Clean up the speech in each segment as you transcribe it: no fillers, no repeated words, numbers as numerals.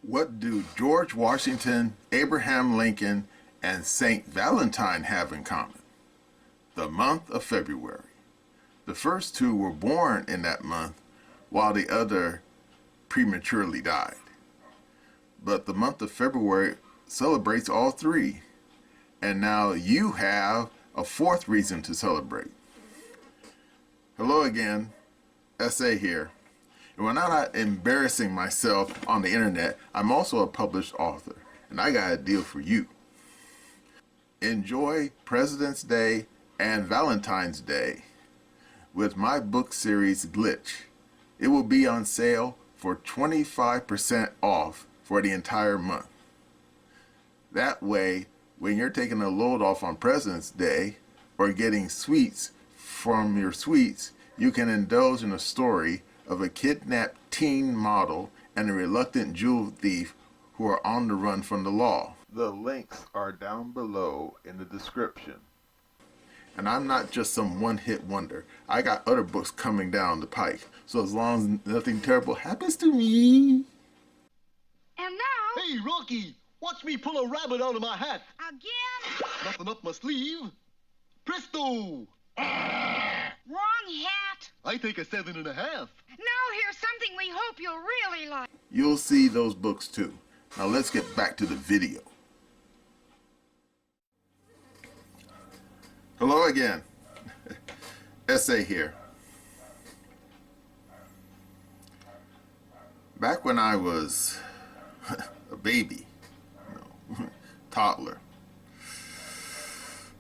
What do George Washington, Abraham Lincoln, and Saint Valentine have in common? The month of February. The first two were born in that month, while the other prematurely died. But the month of February celebrates all three, and now you have a fourth reason to celebrate. Hello again, SA here. And when I'm not embarrassing myself on the internet, I'm also a published author, and I got a deal for you. Enjoy President's Day and Valentine's Day with my book series Glitch. It will be on sale for 25% off for the entire month. That way, when you're taking a load off on President's Day or getting sweets from your sweets, you can indulge in a story of a kidnapped teen model and a reluctant jewel thief who are on the run from the law. The links are down below in the description. And I'm not just some one-hit wonder. I got other books coming down the pike. So as long as nothing terrible happens to me. And now... Hey, Rocky! Watch me pull a rabbit out of my hat. Again? Nothing up my sleeve. Presto! Wrong hat. I take a 7.5. Now here's something we hope you'll really like. You'll see those books too. Now let's get back to the video. Hello again. SA here. Back when I was a baby, toddler,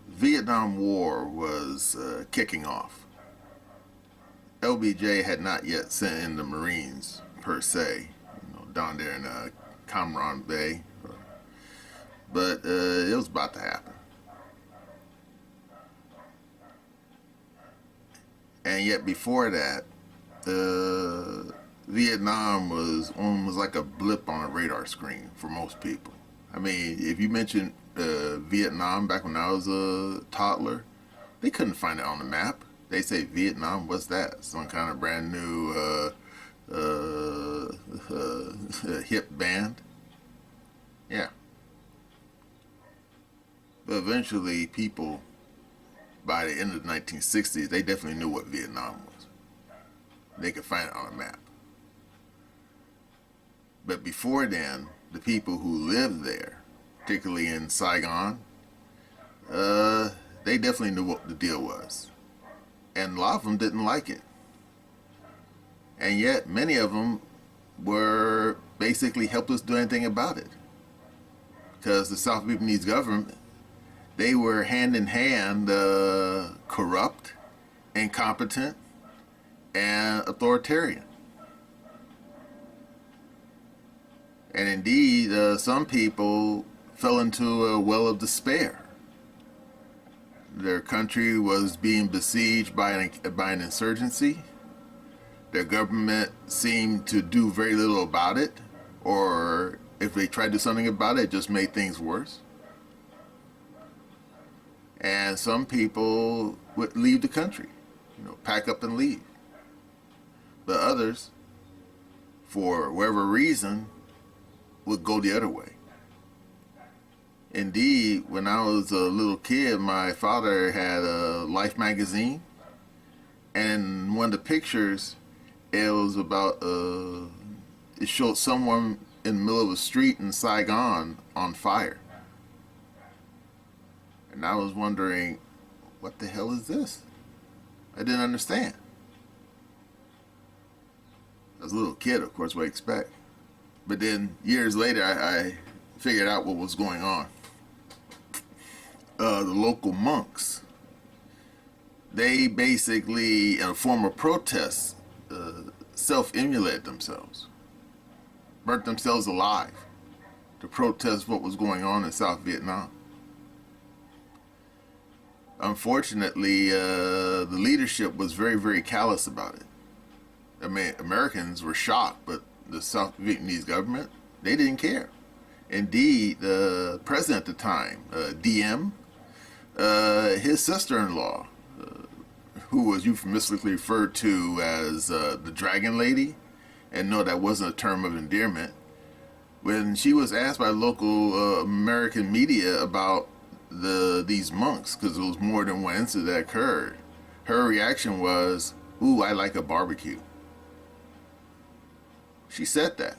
Vietnam War was kicking off. LBJ had not yet sent in the Marines per se, down there in Cam Ranh Bay, but it was about to happen. And yet before that, Vietnam was almost like a blip on a radar screen for most people. I mean, if you mentioned Vietnam back when I was a toddler, they couldn't find it on the map. They say, Vietnam, what's that? Some kind of brand new hip band? Yeah. But eventually people, by the end of the 1960s, they definitely knew what Vietnam was. They could find it on a map. But before then, the people who lived there, particularly in Saigon, they definitely knew what the deal was. And a lot of them didn't like it. And yet, many of them were basically helpless to do anything about it. Because the South Vietnamese government, they were hand in hand corrupt, incompetent, and authoritarian. And indeed, some people fell into a well of despair. Their country was being besieged by an insurgency. Their government seemed to do very little about it, or if they tried to do something about it, it just made things worse. And some people would leave the country, pack up and leave. But others, for whatever reason, would go the other way. Indeed, when I was a little kid, my father had a Life magazine, and one of the pictures, it was about, it showed someone in the middle of a street in Saigon on fire. And I was wondering, what the hell is this? I didn't understand. As a little kid, of course, what I expect. But then years later, I figured out what was going on. The local monks, they basically, in a form of protest, self-immolated themselves, burnt themselves alive to protest what was going on in South Vietnam. Unfortunately, the leadership was very, very callous about it. I mean, Americans were shocked, but the South Vietnamese government, they didn't care. Indeed, the president at the time, DM, his sister-in-law, who was euphemistically referred to as the Dragon Lady, and no, that wasn't a term of endearment, When she was asked by local American media about these monks, because there was more than one incident that occurred, her reaction was, "Ooh, I like a barbecue." She said that.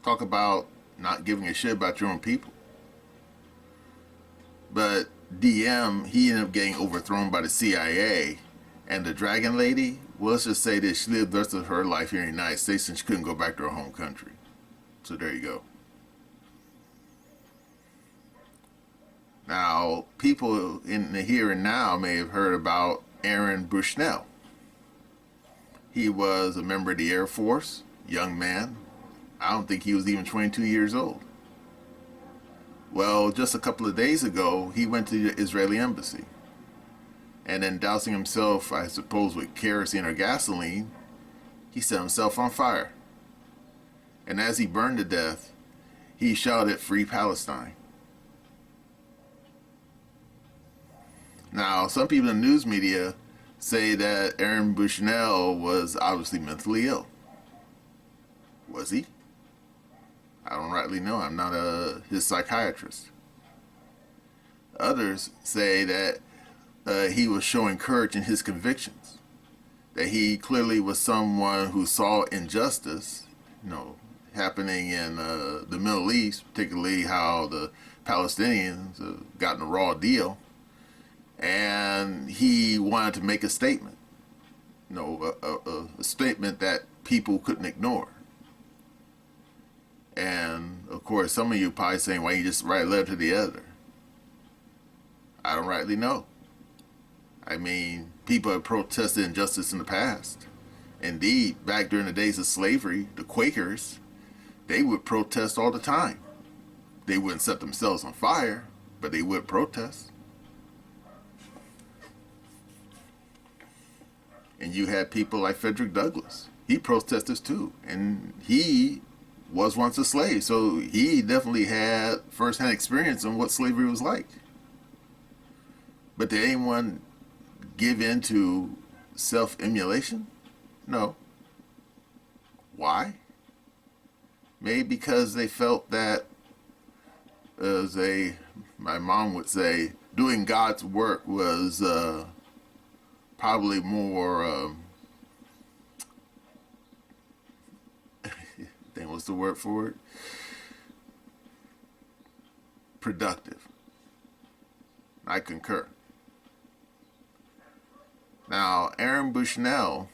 Talk about not giving a shit about your own people. But DM, he ended up getting overthrown by the CIA, and the Dragon Lady, well, let's just say that she lived the rest of her life here in the United States and she couldn't go back to her home country. So there you go. Now, people in the here and now may have heard about Aaron Bushnell. He was a member of the Air Force, young man. I don't think he was even 22 years old. Well, just a couple of days ago, he went to the Israeli embassy. And then dousing himself, I suppose, with kerosene or gasoline, he set himself on fire. And as he burned to death, he shouted, "Free Palestine." Now, some people in the news media say that Aaron Bushnell was obviously mentally ill. Was he? I don't rightly know. I'm not his psychiatrist. Others say that he was showing courage in his convictions. That he clearly was someone who saw injustice, happening in the Middle East, particularly how the Palestinians have gotten a raw deal. And he wanted to make a statement, a statement that people couldn't ignore. And of course, some of you probably saying, "Why you just write a letter to the editor?" I don't rightly know. I mean, people have protested injustice in the past. Indeed, back during the days of slavery, the Quakers, they would protest all the time. They wouldn't set themselves on fire, but they would protest. And you had people like Frederick Douglass. He protested too. And he was once a slave. So he definitely had firsthand experience on what slavery was like. But did anyone give in to self-immolation? No. Why? Maybe because they felt that, as my mom would say, doing God's work was probably more, what's the word for it? Productive. I concur. Now, Aaron Bushnell,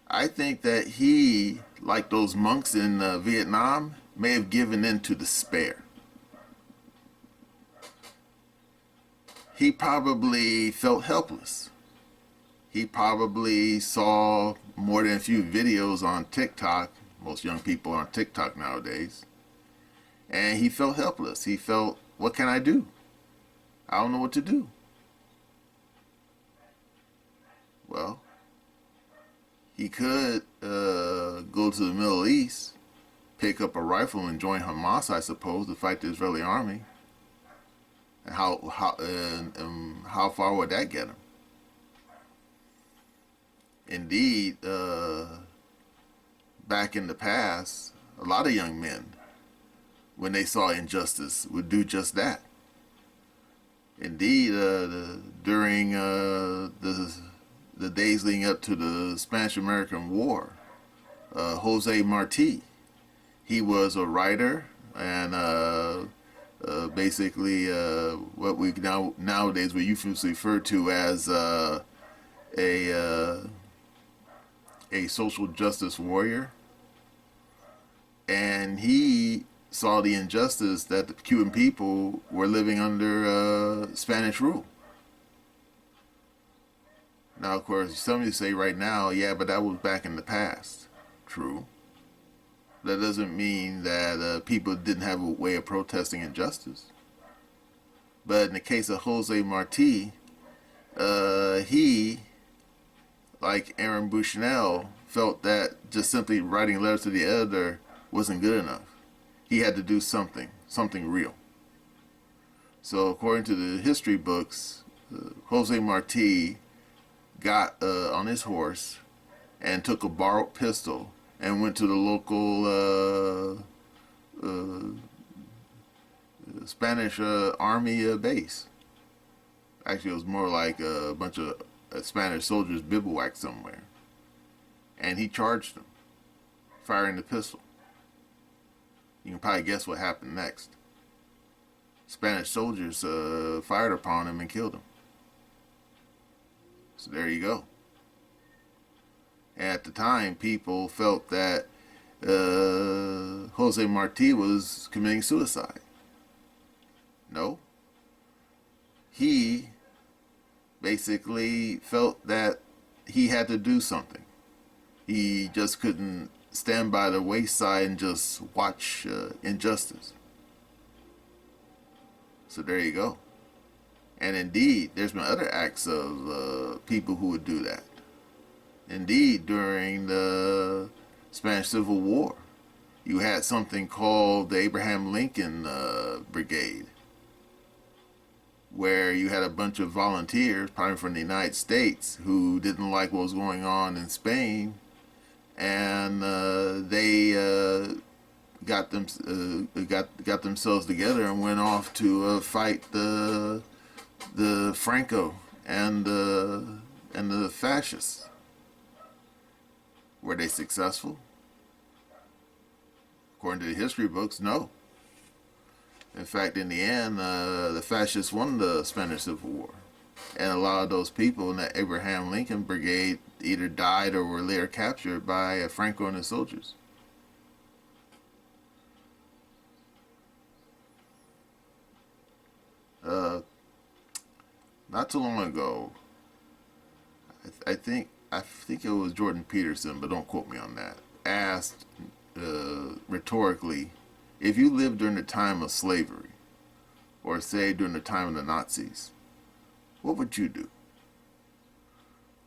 I think that he, like those monks in Vietnam, may have given in to despair. He probably felt helpless. He probably saw more than a few videos on TikTok. Most young people are on TikTok nowadays. And he felt helpless. He felt, what can I do? I don't know what to do. Well, he could go to the Middle East, pick up a rifle and join Hamas, I suppose, to fight the Israeli army. And how far would that get him? Indeed, back in the past, a lot of young men, when they saw injustice, would do just that. Indeed, during the days leading up to the Spanish-American War, Jose Marti, he was a writer and basically what we nowadays we usually refer to as a social justice warrior. And he saw the injustice that the Cuban people were living under Spanish rule. Now, of course, some of you say right now, yeah, but that was back in the past. True. That doesn't mean that people didn't have a way of protesting injustice. But in the case of Jose Marti, he, like Aaron Bushnell, felt that just simply writing letters to the editor wasn't good enough. He had to do something real. So according to the history books, Jose Marti got on his horse and took a borrowed pistol and went to the local Spanish army base. Actually, it was more like a bunch of Spanish soldiers bivouacked somewhere. And he charged them, firing the pistol. You can probably guess what happened next. Spanish soldiers fired upon him and killed him. So there you go. And at the time, people felt that Jose Marti was committing suicide. No. He basically felt that he had to do something. He just couldn't stand by the wayside and just watch injustice. So there you go. And indeed, there's been other acts of people who would do that. Indeed, during the Spanish Civil War, you had something called the Abraham Lincoln Brigade, where you had a bunch of volunteers, probably from the United States, who didn't like what was going on in Spain, and they got themselves together and went off to fight the Franco and the fascists. Were they successful? According to the history books, no. In fact, in the end, the fascists won the Spanish Civil War. And a lot of those people in the Abraham Lincoln Brigade either died or were later captured by Franco and his soldiers. Not too long ago, I think it was Jordan Peterson, but don't quote me on that, asked rhetorically, if you lived during the time of slavery, or say during the time of the Nazis, what would you do?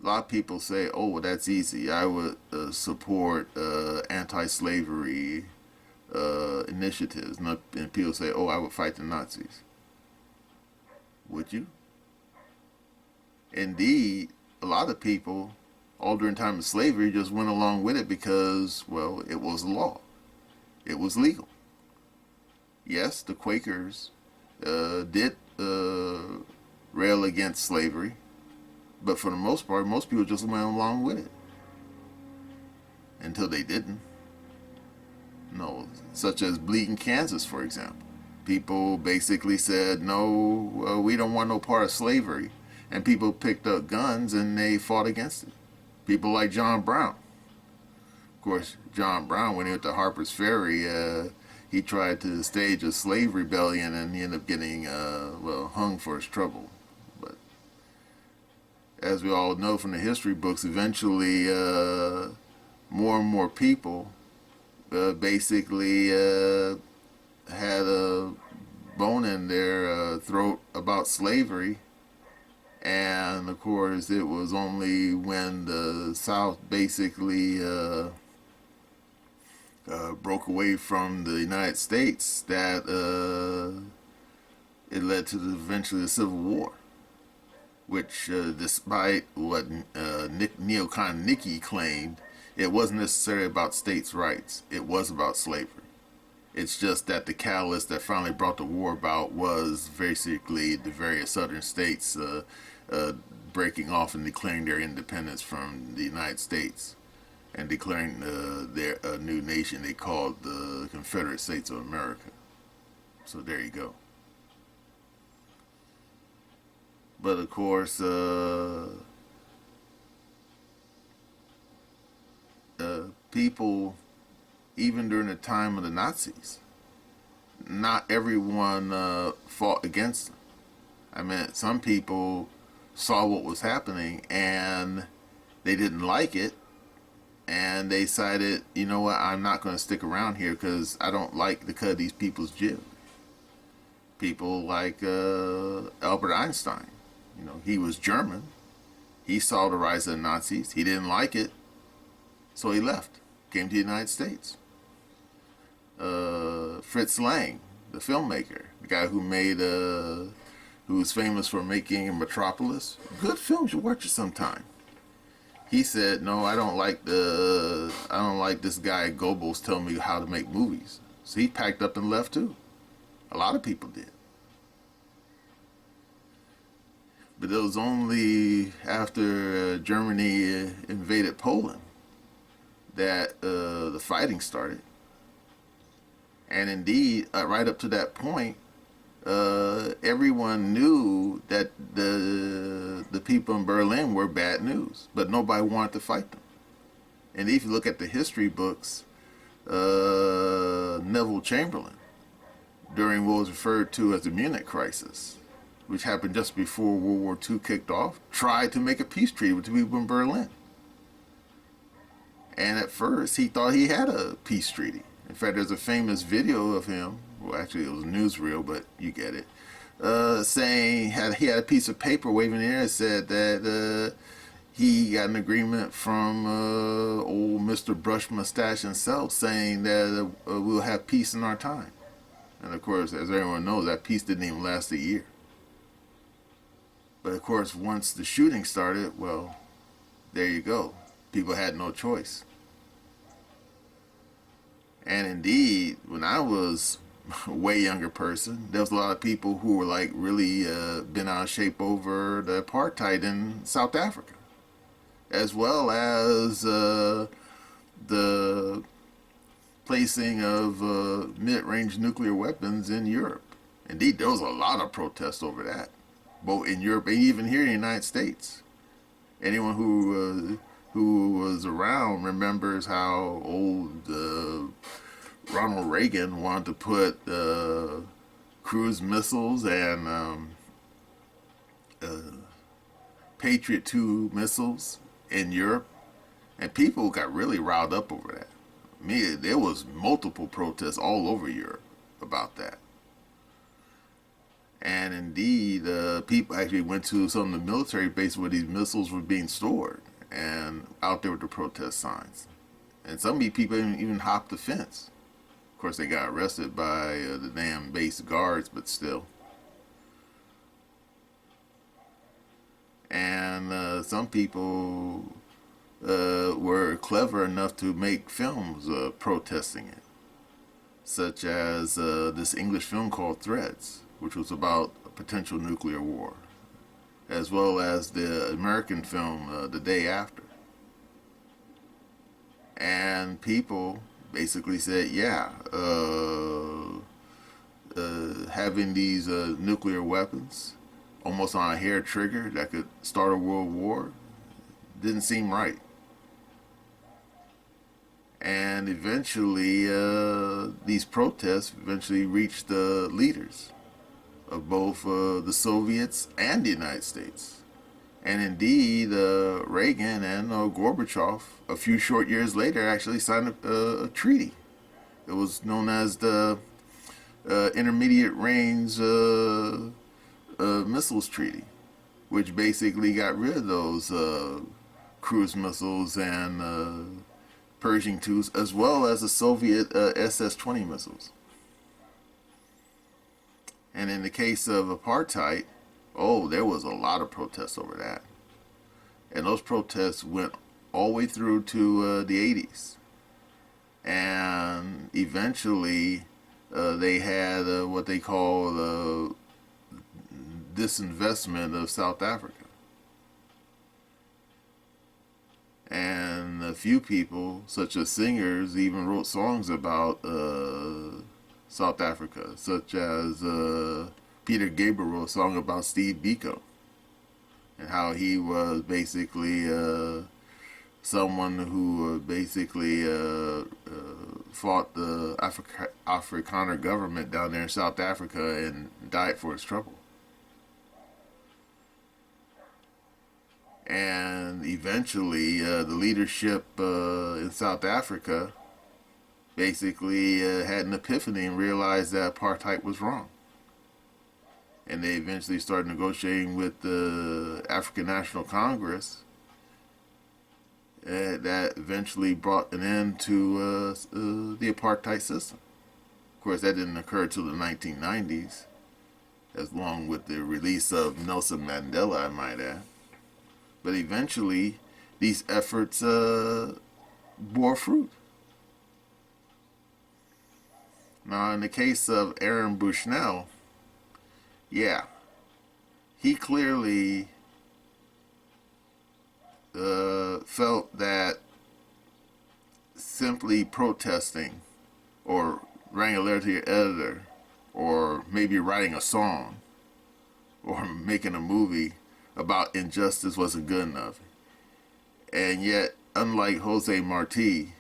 A lot of people say, oh, well, that's easy. I would support anti-slavery initiatives. And people say, oh, I would fight the Nazis. Would you? Indeed, a lot of people, all during the time of slavery, just went along with it because, well, it was law. It was legal. Yes, the Quakers did rail against slavery, but for the most part, most people just went along with it. Until they didn't. No, such as Bleeding Kansas, for example. People basically said, no, we don't want no part of slavery. And people picked up guns and they fought against it. People like John Brown. Of course, John Brown, when he went to Harper's Ferry, he tried to stage a slave rebellion and he ended up getting, hung for his trouble. But as we all know from the history books, eventually more and more people basically had a bone in their throat about slavery. And of course, it was only when the South basically broke away from the United States that it led to eventually the Civil War, which, despite what neocon Nikki claimed, it wasn't necessarily about states' rights. It was about slavery. It's just that the catalyst that finally brought the war about was basically the various southern states breaking off and declaring their independence from the United States and declaring their new nation they called the Confederate States of America. So there you go. But of course, people, even during the time of the Nazis, not everyone fought against them. I mean, some people saw what was happening and they didn't like it, and they decided, you know what, I'm not going to stick around here because I don't like the cut of these people's jib. People like Albert Einstein. You know, he was German. He saw the rise of the Nazis. He didn't like it, so he left, came to the United States. Fritz Lang, the filmmaker, the guy who made, who was famous for making Metropolis. Good film, you should watch it sometime. he said, "No, I don't like this guy Goebbels telling me how to make movies." So he packed up and left too. A lot of people did. But it was only after Germany invaded Poland that the fighting started. And indeed, right up to that point, everyone knew that the people in Berlin were bad news, but nobody wanted to fight them. And if you look at the history books, Neville Chamberlain, during what was referred to as the Munich crisis, which happened just before World War II kicked off, tried to make a peace treaty with the people in Berlin. And at first, he thought he had a peace treaty. In fact, there's a famous video of him, well, actually it was a newsreel, but you get it, saying he had a piece of paper waving in the air and said that he got an agreement from old Mr. Brush Mustache himself saying that we'll have peace in our time. And of course, as everyone knows, that peace didn't even last a year. But of course, once the shooting started, well, there you go. People had no choice. And indeed, when I was a way younger person, there was a lot of people who were like really bent out of shape over the apartheid in South Africa, as well as the placing of mid-range nuclear weapons in Europe. Indeed, there was a lot of protests over that, both in Europe and even here in the United States. Anyone who was around remembers how old Ronald Reagan wanted to put cruise missiles and Patriot 2 missiles in Europe, and people got really riled up over that. I mean, there was multiple protests all over Europe about that. And indeed, people actually went to some of the military bases where these missiles were being stored, and out there with the protest signs. And some of these people even hopped the fence. Of course, they got arrested by the damn base guards, but still. And some people were clever enough to make films protesting it, such as this English film called Threads, which was about a potential nuclear war, as well as the American film The Day After. And people basically said, yeah, having these nuclear weapons almost on a hair trigger that could start a world war didn't seem right. And eventually, these protests eventually reached the leaders of both the Soviets and the United States. And indeed, Reagan and Gorbachev, a few short years later, actually signed a treaty. It was known as the Intermediate Range Missiles Treaty, which basically got rid of those cruise missiles and Pershing IIs, as well as the Soviet SS-20 missiles. And in the case of apartheid, there was a lot of protests over that. And those protests went all the way through to the 80s. And eventually, they had what they call disinvestment of South Africa. And a few people, such as singers, even wrote songs about South Africa, such as Peter Gabriel wrote a song about Steve Biko and how he was basically someone who basically fought the Afrikaner government down there in South Africa and died for his trouble. And eventually, the leadership in South Africa basically had an epiphany and realized that apartheid was wrong. And they eventually started negotiating with the African National Congress that eventually brought an end to the apartheid system. Of course, that didn't occur until the 1990s, as long with the release of Nelson Mandela, I might add. But eventually, these efforts bore fruit. Now, in the case of Aaron Bushnell, yeah, he clearly felt that simply protesting or writing a letter to your editor or maybe writing a song or making a movie about injustice wasn't good enough. And yet, unlike Jose Marti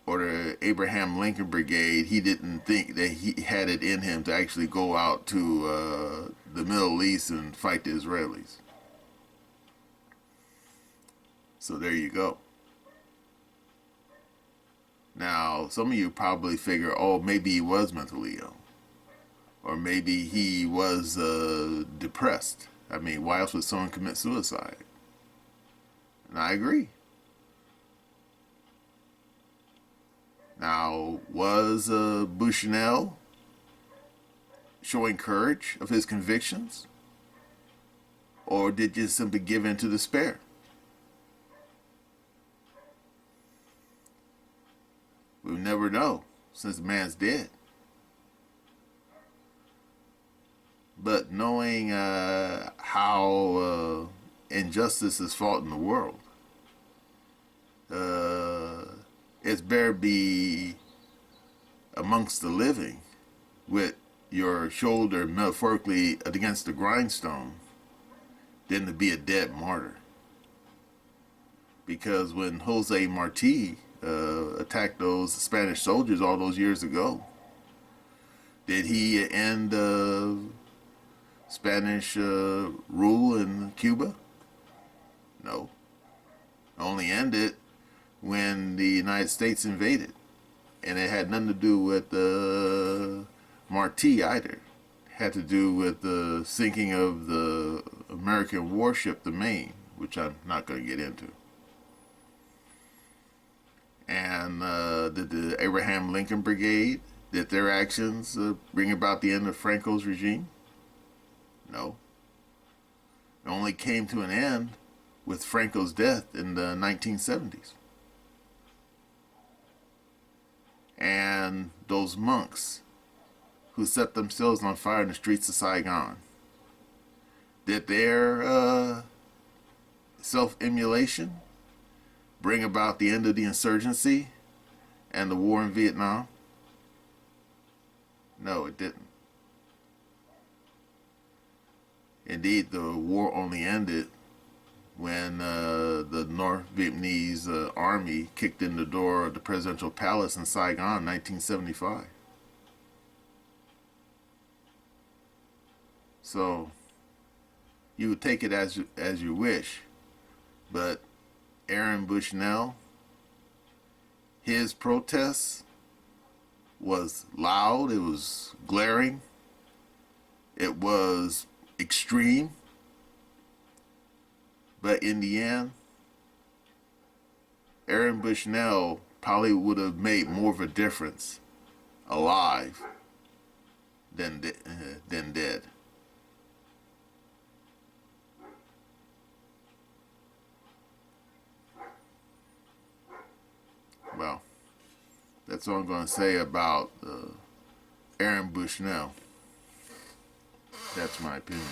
or the Abraham Lincoln Brigade, he didn't think that he had it in him to actually go out to the Middle East and fight the Israelis. So there you go. Now, some of you probably figure, oh, maybe he was mentally ill. Or maybe he was depressed. I mean, why else would someone commit suicide? And I agree. Now, was Bushnell showing courage of his convictions? Or did he just simply give in to despair? We'll never know, since the man's dead. But knowing how injustice is fought in the world, it's better be amongst the living with your shoulder metaphorically against the grindstone than to be a dead martyr. Because when Jose Marti attacked those Spanish soldiers all those years ago, did he end Spanish rule in Cuba? No. Only ended when the United States invaded. And it had nothing to do with Marti either. It had to do with the sinking of the American warship, the Maine, which I'm not going to get into. And did the Abraham Lincoln Brigade, did their actions bring about the end of Franco's regime? No. It only came to an end with Franco's death in the 1970s. And those monks who set themselves on fire in the streets of Saigon, did their self-immolation bring about the end of the insurgency and the war in Vietnam? No, it didn't. Indeed, the war only ended when the North Vietnamese army kicked in the door of the presidential palace in Saigon in 1975. So you would take it as you wish, but Aaron Bushnell, his protest was loud, it was glaring, it was extreme, but in the end, Aaron Bushnell probably would have made more of a difference alive than dead. Well, that's all I'm going to say about Aaron Bushnell. That's my opinion.